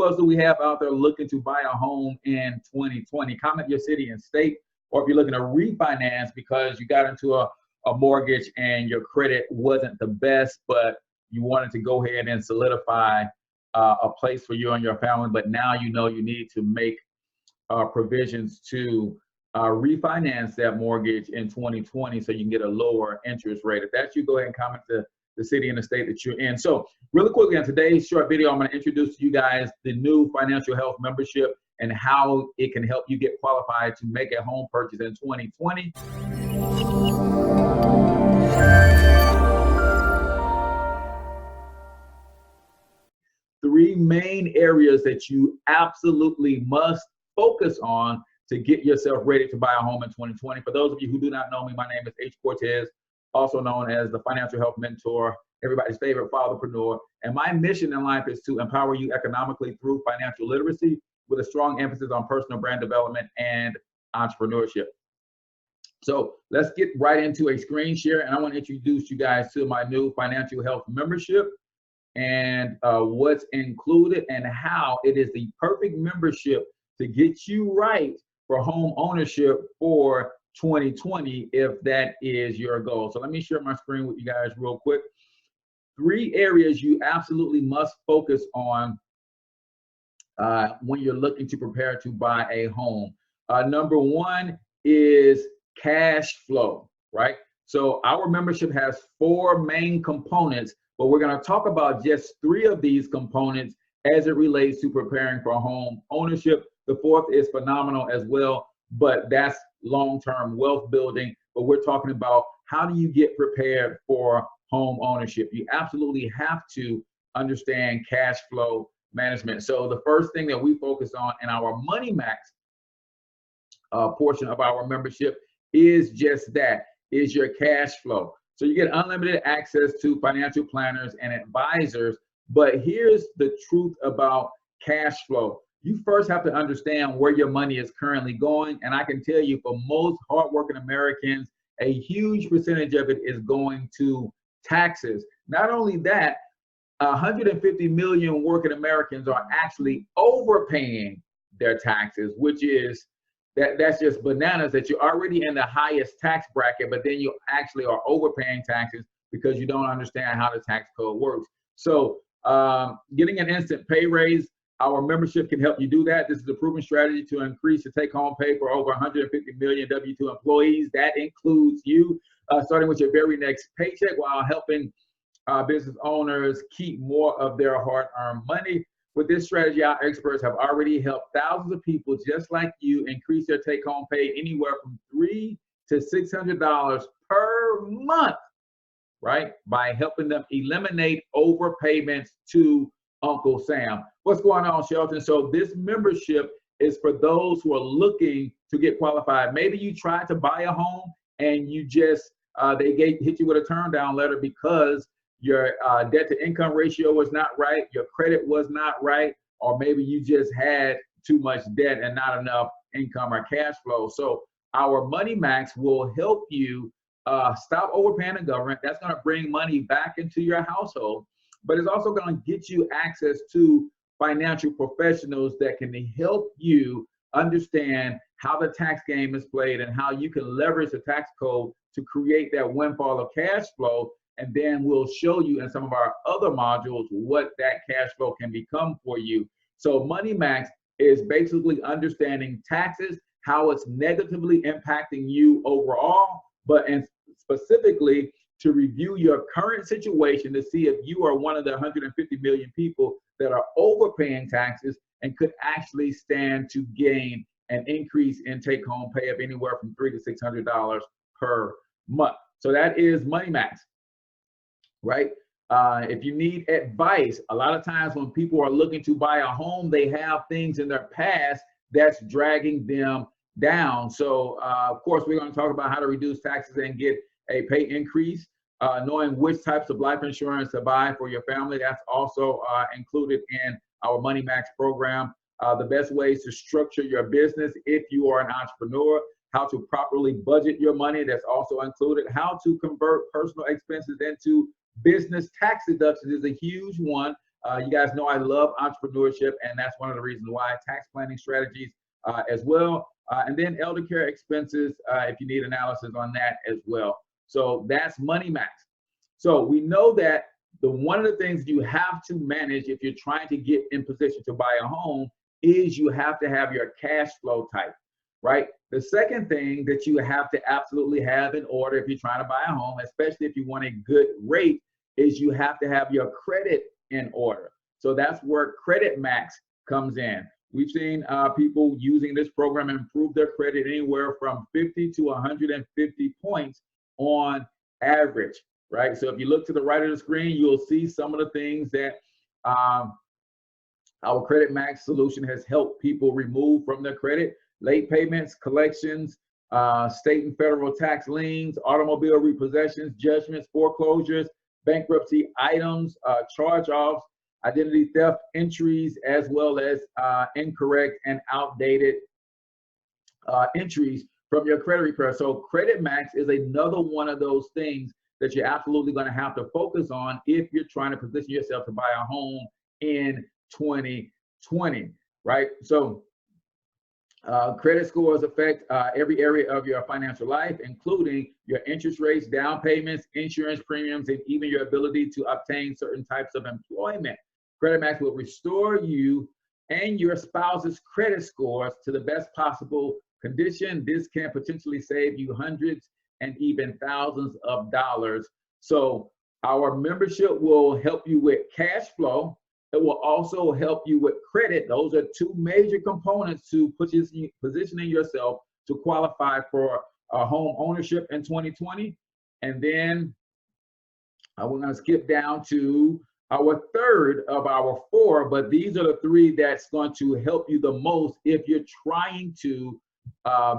Who else do we have out there looking to buy a home in 2020? Comment your city and state, or if you're looking to refinance because you got into a mortgage and your credit wasn't the best, but you wanted to go ahead and solidify a place for you and your family, but now you know you need to make provisions to refinance that mortgage in 2020 so you can get a lower interest rate. If that's you, go ahead and comment the city and the state that you're in. So really quickly on today's short video, I'm going to introduce to you guys the new financial health membership and how it can help you get qualified to make a home purchase in 2020. Three main areas that you absolutely must focus on to get yourself ready to buy a home in 2020. For those of you who do not know me, my name is H Cortez, also known as the Financial Health Mentor, everybody's favorite fatherpreneur. And my mission in life is to empower you economically through financial literacy with a strong emphasis on personal brand development and entrepreneurship. So let's get right into a screen share. And I want to introduce you guys to my new financial health membership and what's included and how it is the perfect membership to get you right for home ownership for 2020, if that is your goal. So let me share my screen with you guys real quick. Three areas you absolutely must focus on when you're looking to prepare to buy a home. Number one is cash flow, right? So our membership has four main components, but we're going to talk about just three of these components as it relates to preparing for home ownership. The fourth is phenomenal as well, but that's long-term wealth building. But we're talking about how do you get prepared for home ownership. You absolutely have to understand cash flow management. So the first thing that we focus on in our Money Max portion of our membership is just that, is your cash flow. So you get unlimited access to financial planners and advisors. But here's the truth about cash flow. You first have to understand where your money is currently going. And I can tell you, for most hardworking Americans, a huge percentage of it is going to taxes. Not only that, 150 million working Americans are actually overpaying their taxes, which is that's just bananas, that you're already in the highest tax bracket, but then you actually are overpaying taxes because you don't understand how the tax code works. So getting an instant pay raise, our membership can help you do that. This is a proven strategy to increase the take-home pay for over 150 million W-2 employees. That includes you, starting with your very next paycheck, while helping business owners keep more of their hard-earned money. With this strategy, our experts have already helped thousands of people just like you increase their take-home pay anywhere from $300 to $600 per month, right? By helping them eliminate overpayments to Uncle Sam. What's going on, Shelton? So this membership is for those who are looking to get qualified. Maybe you tried to buy a home and you just, hit you with a turn down letter because your debt to income ratio was not right, your credit was not right, or maybe you just had too much debt and not enough income or cash flow. So our Money Max will help you stop overpaying the government. That's going to bring money back into your household, but it's also going to get you access to financial professionals that can help you understand how the tax game is played and how you can leverage the tax code to create that windfall of cash flow. And then we'll show you in some of our other modules what that cash flow can become for you. So Money Max is basically understanding taxes, how it's negatively impacting you overall, but specifically to review your current situation to see if you are one of the 150 million people that are overpaying taxes and could actually stand to gain an increase in take-home pay of anywhere from $300 to $600 per month. So that is Money Max, right? If you need advice, a lot of times when people are looking to buy a home, they have things in their past that's dragging them down. So of course, we're going to talk about how to reduce taxes and get a pay increase, knowing which types of life insurance to buy for your family. That's also included in our Money Max program. The best ways to structure your business if you are an entrepreneur, how to properly budget your money, that's also included, how to convert personal expenses into business tax deductions is a huge one. You guys know I love entrepreneurship, and that's one of the reasons why. Tax planning strategies as well. And then elder care expenses, if you need analysis on that as well. So that's Money Max. So we know that one of the things you have to manage if you're trying to get in position to buy a home is you have to have your cash flow type, right? The second thing that you have to absolutely have in order if you're trying to buy a home, especially if you want a good rate, is you have to have your credit in order. So that's where Credit Max comes in. We've seen people using this program improve their credit anywhere from 50 to 150 points on average, right? So if you look to the right of the screen, you'll see some of the things that our Credit Max solution has helped people remove from their credit: late payments, collections, state and federal tax liens, automobile repossessions, judgments, foreclosures, bankruptcy items, charge-offs, identity theft entries, as well as incorrect and outdated entries from your credit repair. So Credit Max is another one of those things that you're absolutely going to have to focus on if you're trying to position yourself to buy a home in 2020, right? So credit scores affect every area of your financial life, including your interest rates, down payments, insurance premiums, and even your ability to obtain certain types of employment. Credit Max will restore you and your spouse's credit scores to the best possible condition. This can potentially save you hundreds and even thousands of dollars. So our membership will help you with cash flow. It will also help you with credit. Those are two major components to positioning yourself to qualify for home ownership in 2020. And then we're going to skip down to our third of our four, but these are the three that's going to help you the most if you're trying to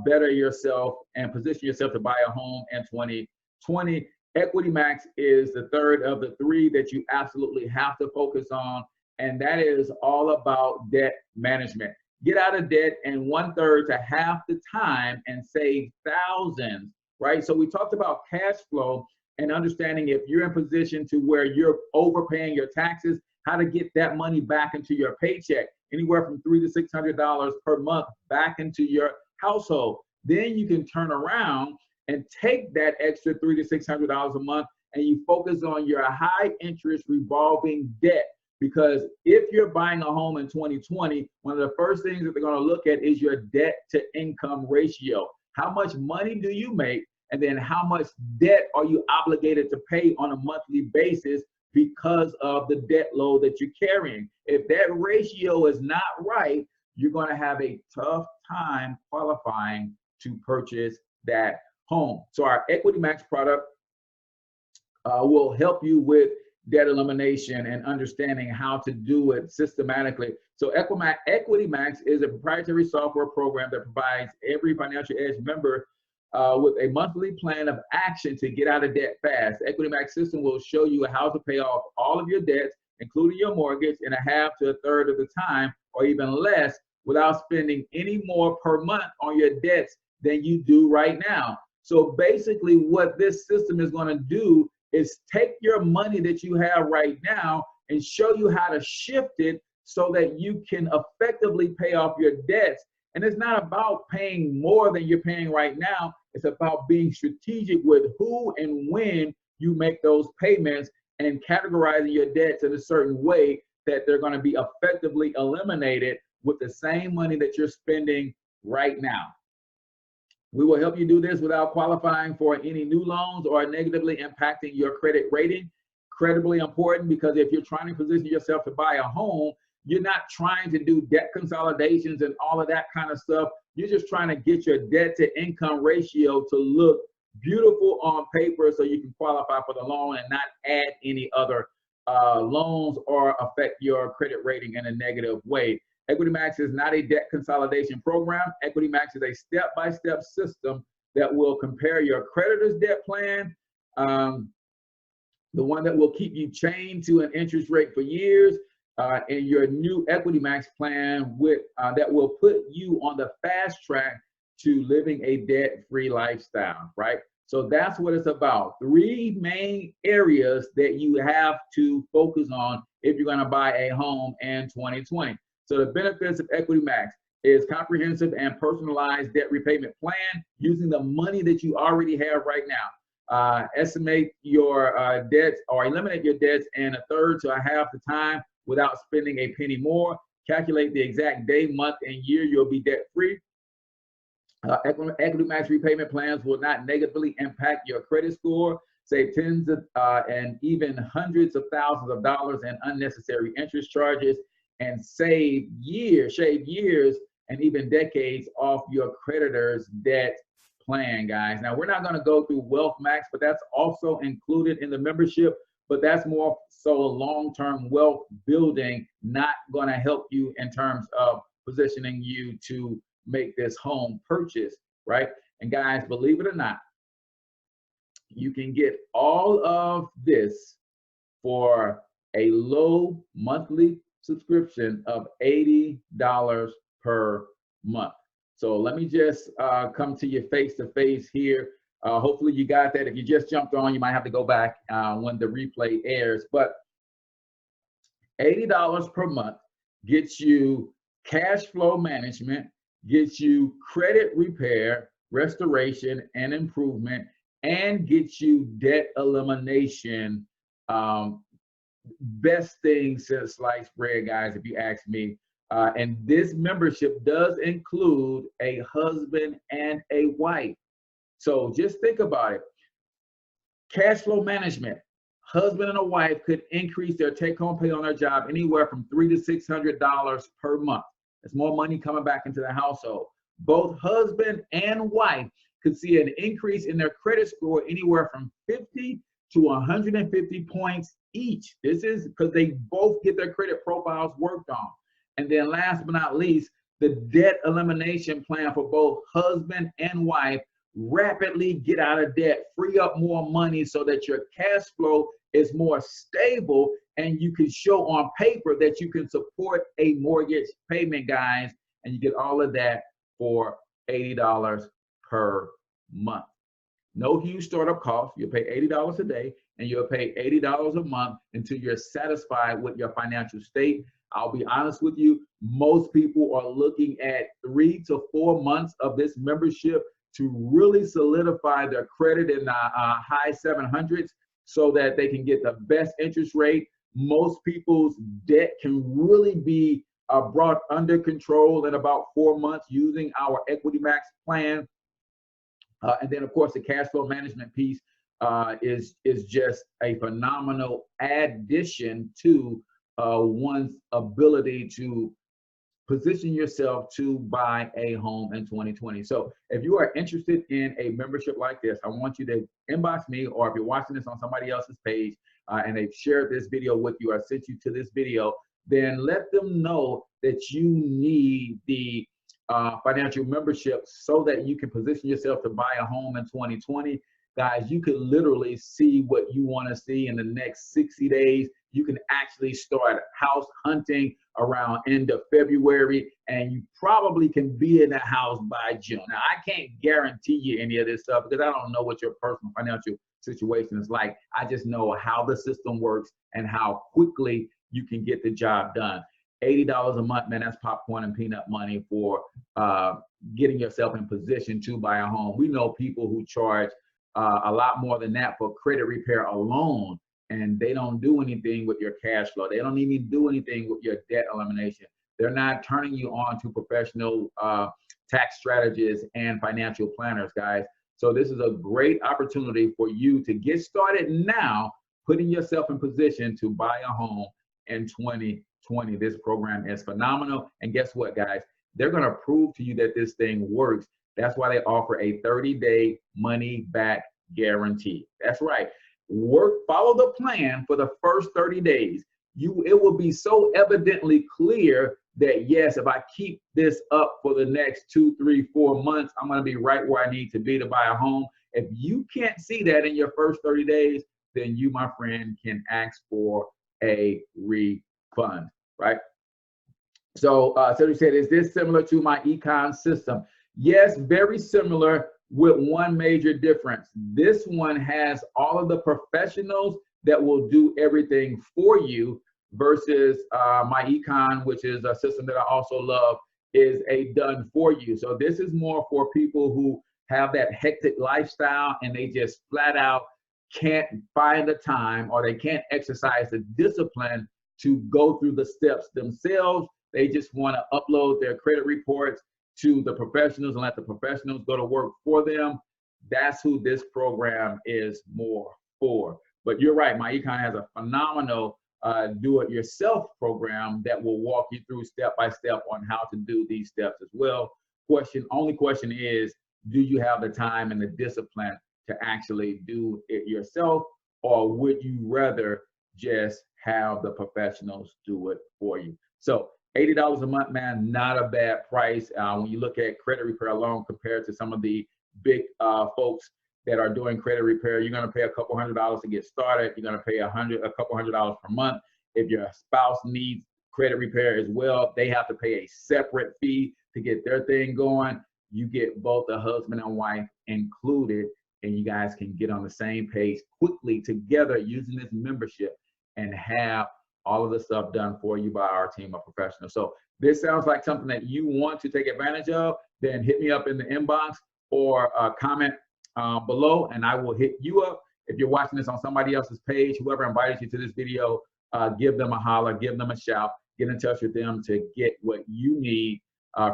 better yourself and position yourself to buy a home in 2020. Equity Max is the third of the three that you absolutely have to focus on, and that is all about debt management. Get out of debt in 1/3 to half the time and save thousands, right? So we talked about cash flow and understanding if you're in position to where you're overpaying your taxes, how to get that money back into your paycheck, anywhere from $300 to $600 per month back into your household. Then you can turn around and take that extra $300 to $600 a month and you focus on your high interest revolving debt. Because if you're buying a home in 2020, one of the first things that they're going to look at is your debt to income ratio. How much money do you make? And then how much debt are you obligated to pay on a monthly basis because of the debt load that you're carrying? If that ratio is not right, you're going to have a tough time qualifying to purchase that home. So our Equity Max product will help you with debt elimination and understanding how to do it systematically. So Equity Max is a proprietary software program that provides every Financial Edge member with a monthly plan of action to get out of debt fast. Equity Max system will show you how to pay off all of your debts, including your mortgage, in a half to a third of the time, or even less, without spending any more per month on your debts than you do right now. So basically what this system is going to do is take your money that you have right now and show you how to shift it so that you can effectively pay off your debts. And it's not about paying more than you're paying right now. It's about being strategic with who and when you make those payments and categorizing your debts in a certain way that they're going to be effectively eliminated with the same money that you're spending right now. We will help you do this without qualifying for any new loans or negatively impacting your credit rating. Incredibly important, because if you're trying to position yourself to buy a home, you're not trying to do debt consolidations and all of that kind of stuff. You're just trying to get your debt to income ratio to look beautiful on paper so you can qualify for the loan and not add any other loans or affect your credit rating in a negative way. Equity Max is not a debt consolidation program. Equity Max is a step-by-step system that will compare your creditor's debt plan, the one that will keep you chained to an interest rate for years, and your new Equity Max plan that will put you on the fast track to living a debt-free lifestyle, right? So that's what it's about. Three main areas that you have to focus on if you're going to buy a home in 2020. So the benefits of Equity Max is comprehensive and personalized debt repayment plan using the money that you already have right now. Estimate your debts or eliminate your debts in a third to a half the time without spending a penny more. Calculate the exact day, month, and year you'll be debt free. Equity Max repayment plans will not negatively impact your credit score. Save tens of and even hundreds of thousands of dollars in unnecessary interest charges, and shave years and even decades off your creditor's debt plan, guys. Now, we're not going to go through Wealth Max, but that's also included in the membership. But that's more so long-term wealth building, not going to help you in terms of positioning you to make this home purchase, right? And guys, believe it or not, you can get all of this for a low monthly subscription of $80 per month. So let me just come to you face to face here. Hopefully you got that. If you just jumped on, you might have to go back when the replay airs. But $80 per month gets you cash flow management, gets you credit repair, restoration, and improvement, and gets you debt elimination. Best thing since sliced bread, guys, if you ask me. And this membership does include a husband and a wife. So just think about it. Cash flow management. Husband and a wife could increase their take-home pay on their job anywhere from $300 to $600 per month. There's more money coming back into the household. Both husband and wife could see an increase in their credit score anywhere from 50 to 150 points each. This is because they both get their credit profiles worked on. And then last but not least, the debt elimination plan for both husband and wife rapidly get out of debt, free up more money so that your cash flow is more stable and you can show on paper that you can support a mortgage payment, guys, and you get all of that for $80 per month. No huge startup cost. You'll pay $80 a day and you'll pay $80 a month until you're satisfied with your financial state. I'll be honest with you, most people are looking at 3 to 4 months of this membership to really solidify their credit in the high 700s so that they can get the best interest rate. Most people's debt can really be brought under control in about 4 months using our Equity Max plan. And then, of course, the cash flow management piece is just a phenomenal addition to one's ability to position yourself to buy a home in 2020. So if you are interested in a membership like this, I want you to inbox me, or if you're watching this on somebody else's page and they've shared this video with you or sent you to this video, then let them know that you need the financial membership so that you can position yourself to buy a home in 2020. Guys, you could literally see what you want to see in the next 60 days. You can actually start house hunting around end of February, and you probably can be in the house by June. Now, I can't guarantee you any of this stuff because I don't know what your personal financial situation is like. I just know how the system works and how quickly you can get the job done. $80 a month, man, that's popcorn and peanut money for getting yourself in position to buy a home. We know people who charge a lot more than that for credit repair alone, and they don't do anything with your cash flow. They don't even do anything with your debt elimination. They're not turning you on to professional tax strategists and financial planners, guys. So this is a great opportunity for you to get started now, putting yourself in position to buy a home in 2020. This program is phenomenal. And guess what, guys? They're going to prove to you that this thing works. That's why they offer a 30-day money-back guarantee. That's right. Follow the plan for the first 30 days. It will be so evidently clear that, yes, if I keep this up for the next 2, 3, 4 months, I'm going to be right where I need to be to buy a home. If you can't see that in your first 30 days, then you, my friend, can ask for a refund, right? So, so he said, is this similar to my econ system? Yes, very similar. with one major difference. This one has all of the professionals that will do everything for you versus my econ, which is a system that I also love, is a done for you. So this is more for people who have that hectic lifestyle and they just flat out can't find the time, or they can't exercise the discipline to go through the steps themselves. They just want to upload their credit reports to the professionals and let the professionals go to work for them. That's who this program is more for. But you're right, my econ has a phenomenal do-it-yourself program that will walk you through step by step on how to do these steps as well. Only question is, do you have the time and the discipline to actually do it yourself, or would you rather just have the professionals do it for you? So $80 a month, man, not a bad price. When you look at credit repair alone compared to some of the big folks that are doing credit repair, you're gonna pay a couple $100s to get started. You're gonna pay a couple $100s per month. If your spouse needs credit repair as well, they have to pay a separate fee to get their thing going. You get both the husband and wife included, and you guys can get on the same page quickly together using this membership and have all of the stuff done for you by our team of professionals. So this sounds like something that you want to take advantage of, then hit me up in the inbox or comment below, and I will hit you up. If you're watching this on somebody else's page, whoever invited you to this video, give them a holler, give them a shout, get in touch with them to get what you need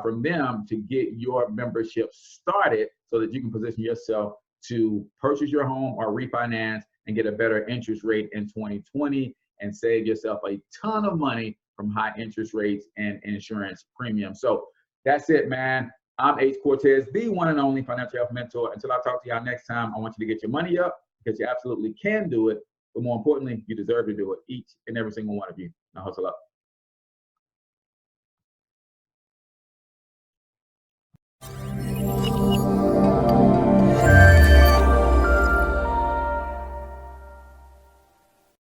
from them to get your membership started so that you can position yourself to purchase your home or refinance and get a better interest rate in 2020 and save yourself a ton of money from high interest rates and insurance premiums. So that's it, man. I'm H Cortez, the one and only financial health mentor. Until I talk to y'all next time, I want you to get your money up, because you absolutely can do it. But more importantly, you deserve to do it, each and every single one of you. Now hustle up.